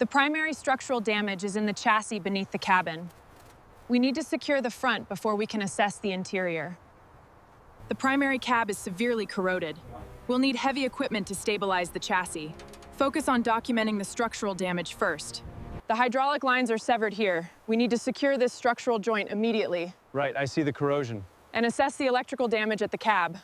The primary structural damage is in the chassis beneath the cabin. We need to secure the front before we can assess the interior. The primary cab is severely corroded. We'll need heavy equipment to stabilize the chassis. Focus on documenting the structural damage first. The hydraulic lines are severed here. We need to secure this structural joint immediately. Right, I see the corrosion. And assess the electrical damage at the cab.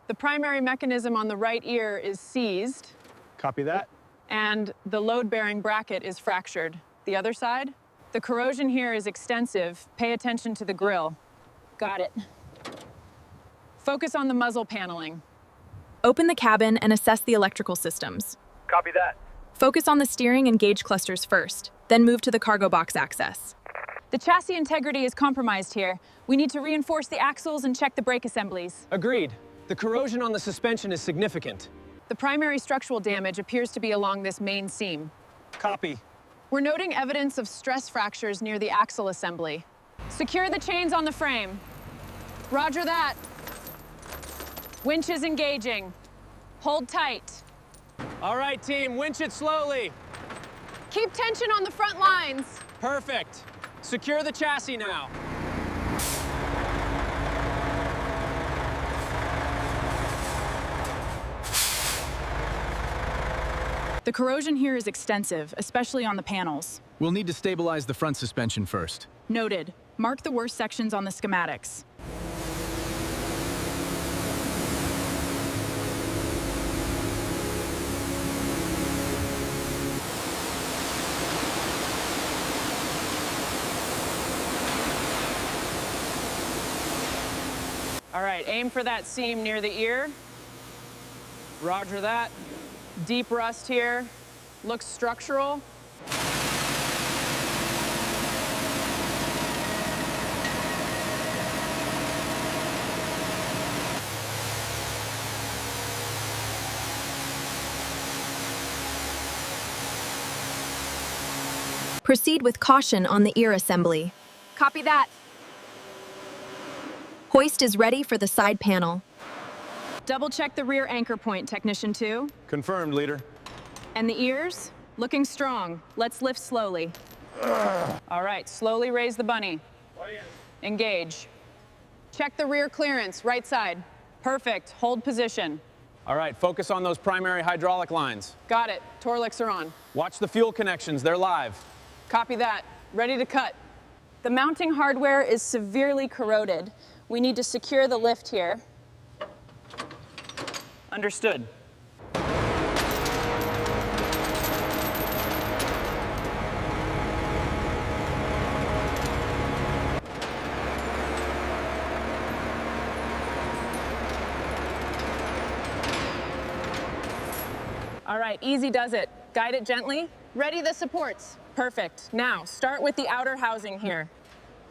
The primary mechanism on the right ear is seized. Copy that. And the load-bearing bracket is fractured. The other side? The corrosion here is extensive. Pay attention to the grille. Got it. Focus on the muzzle paneling. Open the cabin and assess the electrical systems. Copy that. Focus on the steering and gauge clusters first, then move to the cargo box access. The chassis integrity is compromised here. We need to reinforce the axles and check the brake assemblies. Agreed. The corrosion on the suspension is significant. The primary structural damage appears to be along this main seam. Copy. We're noting evidence of stress fractures near the axle assembly. Secure the chains on the frame. Roger that. Winch is engaging. Hold tight. All right, team, winch it slowly. Keep tension on the front lines. Perfect. Secure the chassis now. The corrosion here is extensive, especially on the panels. We'll need to stabilize the front suspension first. Noted. Mark the worst sections on the schematics. All right, aim for that seam near the ear. Roger that. Deep rust here. Looks structural. Proceed with caution on the ear assembly. Copy that. Hoist is ready for the side panel. Double check the rear anchor point, Technician 2. Confirmed, leader. And the ears? Looking strong. Let's lift slowly. All right, slowly raise the bunny. Engage. Check the rear clearance, right side. Perfect, hold position. All right, focus on those primary hydraulic lines. Got it, Torvex are on. Watch the fuel connections, they're live. Copy that, ready to cut. The mounting hardware is severely corroded. We need to secure the lift here. Understood. All right, easy does it. Guide it gently. Ready the supports. Perfect. Now, start with the outer housing here.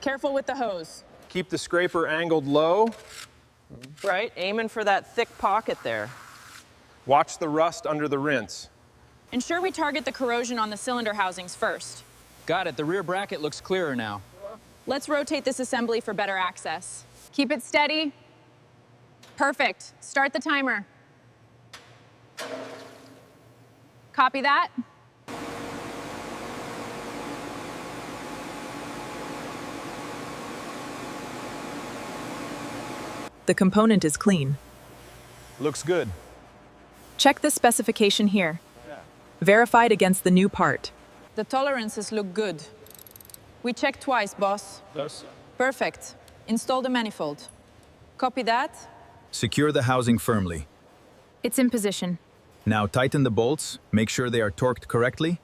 Careful with the hose. Keep the scraper angled low. Right, aiming for that thick pocket there. Watch the rust under the rinse. Ensure we target the corrosion on the cylinder housings first. Got it. The rear bracket looks clearer now. Let's rotate this assembly for better access. Keep it steady. Perfect. Start the timer. Copy that. The component is clean. Looks good. Check the specification here. Verified against the new part. The tolerances look good. We checked twice, boss. Yes. Perfect. Install the manifold. Copy that. Secure the housing firmly. It's in position. Now tighten the bolts. Make sure they are torqued correctly.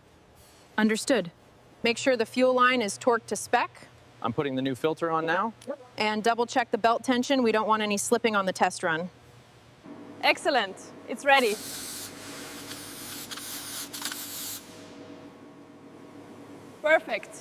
Understood. Make sure the fuel line is torqued to spec. I'm putting the new filter on now. And double check the belt tension. We don't want any slipping on the test run. Excellent. It's ready. Perfect.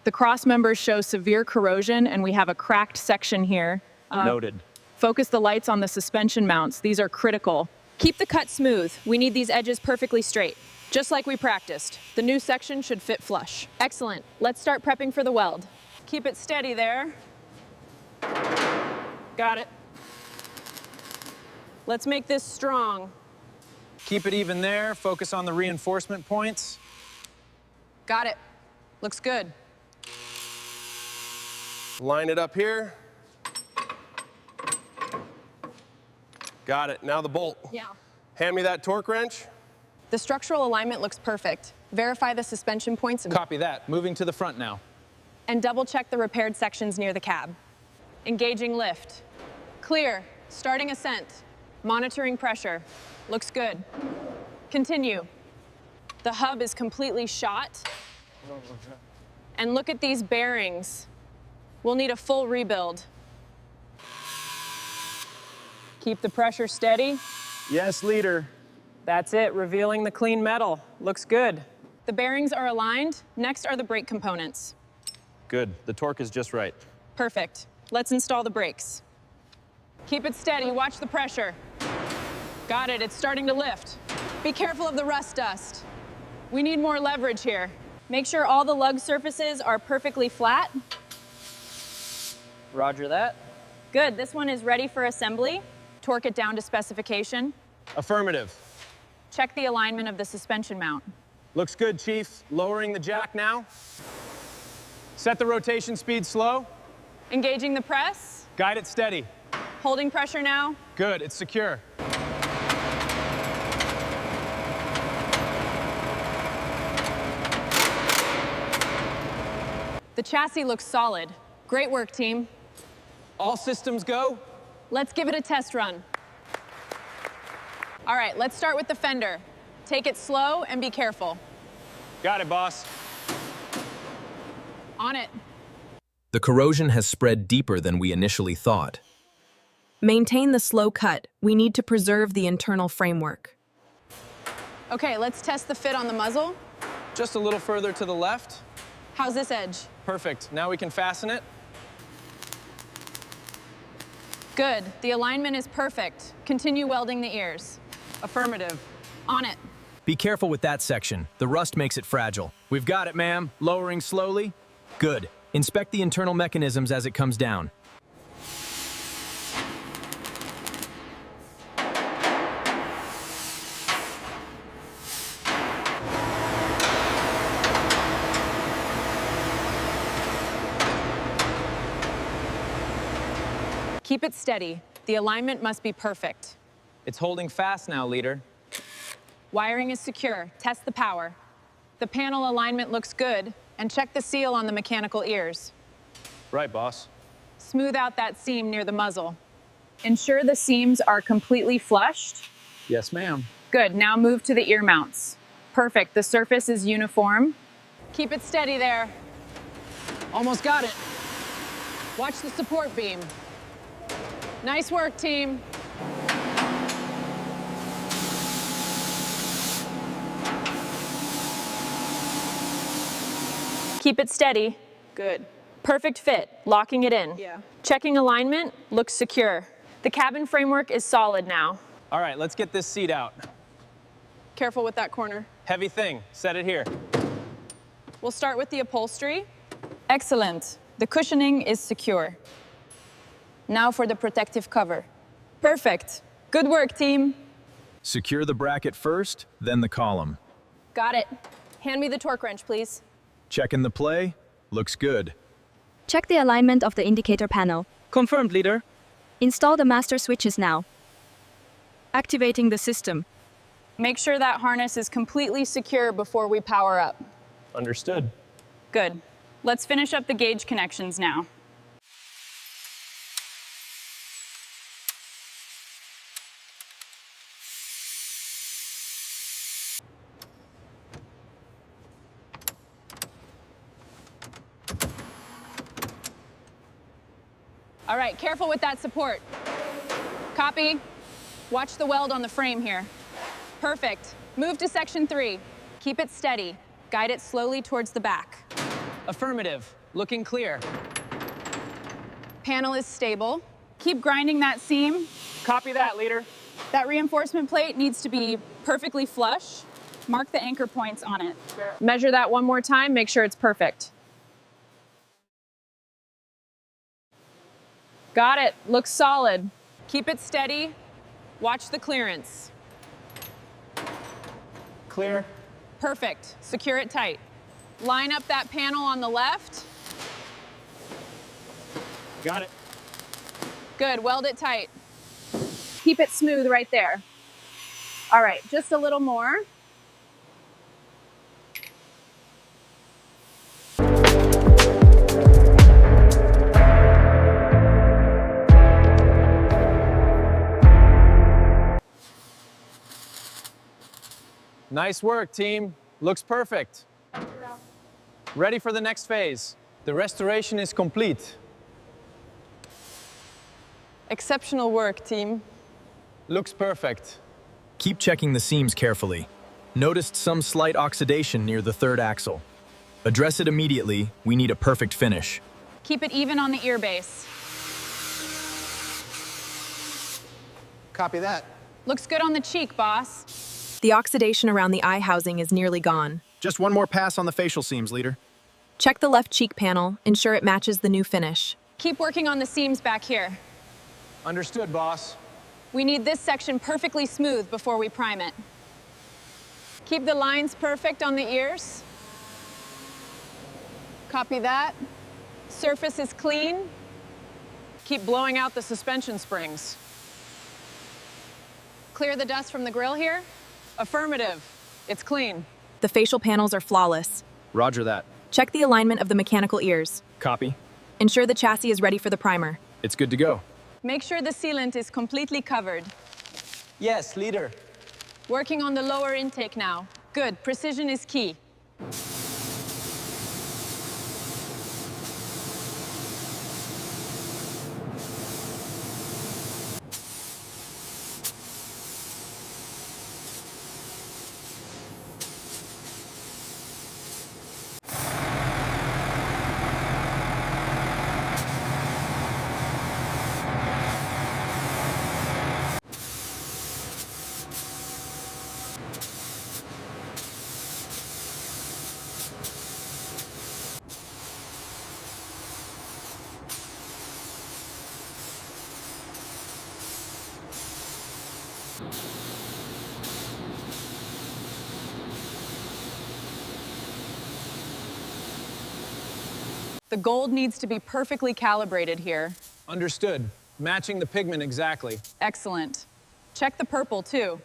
The cross members show severe corrosion, and we have a cracked section here. Noted. Focus the lights on the suspension mounts. These are critical. Keep the cut smooth. We need these edges perfectly straight, just like we practiced. The new section should fit flush. Excellent. Let's start prepping for the weld. Keep it steady there. Got it. Let's make this strong. Keep it even there. Focus on the reinforcement points. Got it. Looks good. Line it up here. Got it. Now the bolt. Yeah. Hand me that torque wrench. The structural alignment looks perfect. Verify the suspension points Copy that. Moving to the front now. and double check the repaired sections near the cab. Engaging lift. Clear. Starting ascent. Monitoring pressure. Looks good. Continue. The hub is completely shot. And look at these bearings. We'll need a full rebuild. Keep the pressure steady. Yes, leader. That's it, revealing the clean metal. Looks good. The bearings are aligned. Next are the brake components. Good. The torque is just right. Perfect. Let's install the brakes. Keep it steady, watch the pressure. Got it, it's starting to lift. Be careful of the rust dust. We need more leverage here. Make sure all the lug surfaces are perfectly flat. Roger that. Good, this one is ready for assembly. Torque it down to specification. Affirmative. Check the alignment of the suspension mount. Looks good, Chief. Lowering the jack now. Set the rotation speed slow. Engaging the press. Guide it steady. Holding pressure now. Good, it's secure. The chassis looks solid. Great work, team. All systems go. Let's give it a test run. All right, let's start with the fender. Take it slow and be careful. Got it, boss. On it. The corrosion has spread deeper than we initially thought. Maintain the slow cut. We need to preserve the internal framework. Okay, let's test the fit on the muzzle. Just a little further to the left. How's this edge? Perfect. Now we can fasten it. Good. The alignment is perfect. Continue welding the ears. Affirmative. On it. Be careful with that section. The rust makes it fragile. We've got it, ma'am. Lowering slowly. Good. Inspect the internal mechanisms as it comes down. Keep it steady. The alignment must be perfect. It's holding fast now, leader. Wiring is secure. Test the power. The panel alignment looks good, and check the seal on the mechanical ears. Right, boss. Smooth out that seam near the muzzle. Ensure the seams are completely flushed. Yes, ma'am. Good, now move to the ear mounts. Perfect, the surface is uniform. Keep it steady there. Almost got it. Watch the support beam. Nice work, team. Keep it steady. Good. Perfect fit, locking it in. Yeah. Checking alignment, looks secure. The cabin framework is solid now. All right, let's get this seat out. Careful with that corner. Heavy thing. Set it here. We'll start with the upholstery. Excellent. The cushioning is secure. Now for the protective cover. Perfect. Good work, team. Secure the bracket first, then the column. Got it. Hand me the torque wrench, please. Checking the play. Looks good. Check the alignment of the indicator panel. Confirmed, leader. Install the master switches now. Activating the system. Make sure that harness is completely secure before we power up. Understood. Good. Let's finish up the gauge connections now. All right, careful with that support. Copy. Watch the weld on the frame here. Perfect. Move to section 3. Keep it steady. Guide it slowly towards the back. Affirmative. Looking clear. Panel is stable. Keep grinding that seam. Copy that, leader. That reinforcement plate needs to be perfectly flush. Mark the anchor points on it. Measure that one more time, make sure it's perfect. Got it, looks solid. Keep it steady. Watch the clearance. Clear. Perfect, secure it tight. Line up that panel on the left. Got it. Good, weld it tight. Keep it smooth right there. All right, just a little more. Nice work, team. Looks perfect. Ready for the next phase. The restoration is complete. Exceptional work, team. Looks perfect. Keep checking the seams carefully. Noticed some slight oxidation near the third axle. Address it immediately. We need a perfect finish. Keep it even on the ear base. Copy that. Looks good on the cheek, boss. The oxidation around the eye housing is nearly gone. Just one more pass on the facial seams, leader. Check the left cheek panel, ensure it matches the new finish. Keep working on the seams back here. Understood, boss. We need this section perfectly smooth before we prime it. Keep the lines perfect on the ears. Copy that. Surface is clean. Keep blowing out the suspension springs. Clear the dust from the grill here? Affirmative. It's clean. The facial panels are flawless. Roger that. Check the alignment of the mechanical ears. Copy. Ensure the chassis is ready for the primer. It's good to go. Make sure the sealant is completely covered. Yes, leader. Working on the lower intake now. Good, precision is key. The gold needs to be perfectly calibrated here. Understood. Matching the pigment exactly. Excellent. Check the purple, too.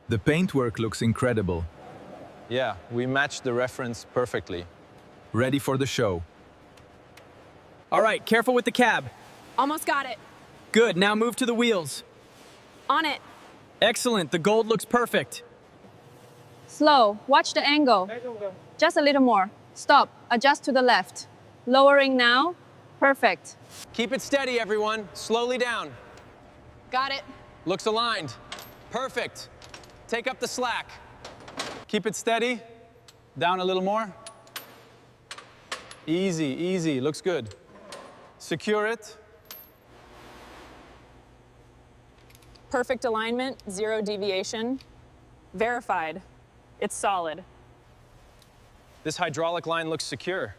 The paintwork looks incredible. Yeah, we matched the reference perfectly. Ready for the show. All right, careful with the cab. Almost got it. Good, now move to the wheels. On it. Excellent, the gold looks perfect. Slow. Watch the angle. Just a little more. Stop. Adjust to the left. Lowering now. Perfect. Keep it steady, everyone. Slowly down. Got it. Looks aligned. Perfect. Take up the slack. Keep it steady. Down a little more. Easy, easy. Looks good. Secure it. Perfect alignment, 0 deviation. Verified. It's solid. This hydraulic line looks secure.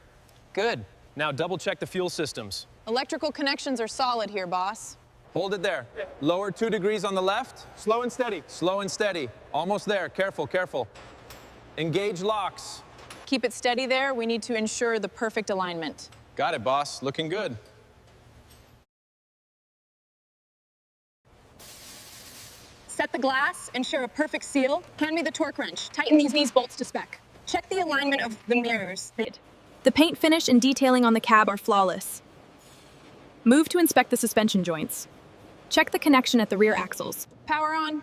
Good. Now double check the fuel systems. Electrical connections are solid here, boss. Hold it there. Lower 2 degrees on the left. Slow and steady. Slow and steady. Almost there. Careful, careful. Engage locks. Keep it steady there. We need to ensure the perfect alignment. Got it, boss. Looking good. Set the glass, ensure a perfect seal. Hand me the torque wrench. Tighten these bolts to spec. Check the alignment of the mirrors. The paint finish and detailing on the cab are flawless. Move to inspect the suspension joints. Check the connection at the rear axles. Power on.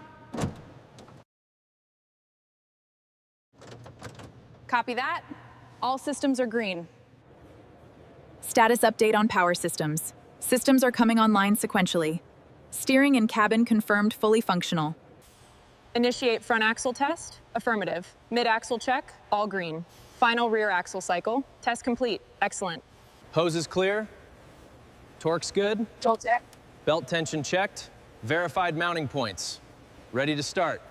Copy that. All systems are green. Status update on power systems. Systems are coming online sequentially. Steering and cabin confirmed fully functional. Initiate front axle test. Affirmative. Mid-axle check. All green. Final rear axle cycle. Test complete. Excellent. Hose is clear. Torque's good. Belt tension checked. Verified mounting points. Ready to start.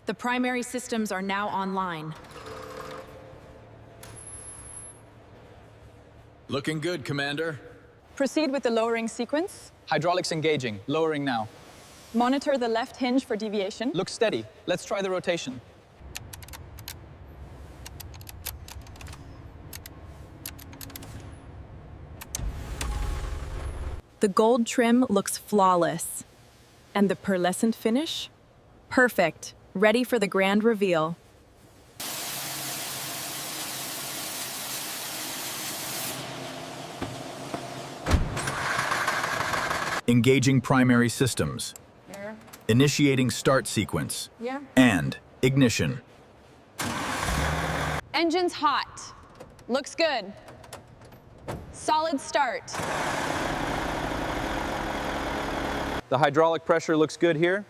The primary systems are now online. Looking good, Commander. Proceed with the lowering sequence. Hydraulics engaging. Lowering now. Monitor the left hinge for deviation. Looks steady. Let's try the rotation. The gold trim looks flawless. And the pearlescent finish? Perfect. Ready for the grand reveal. Engaging primary systems. Initiating start sequence. And ignition. Engine's hot. Looks good. Solid start. The hydraulic pressure looks good here.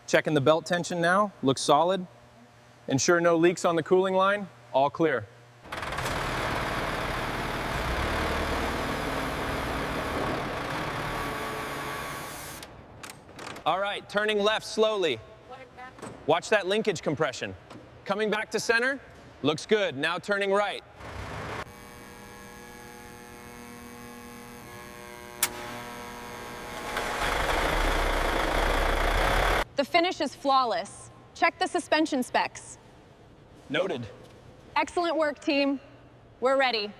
Checking the belt tension now. Looks solid. Ensure no leaks on the cooling line. All clear. All right, turning left slowly. Watch that linkage compression. Coming back to center. Looks good. Now turning right. The finish is flawless. Check the suspension specs. Noted. Excellent work, team. We're ready.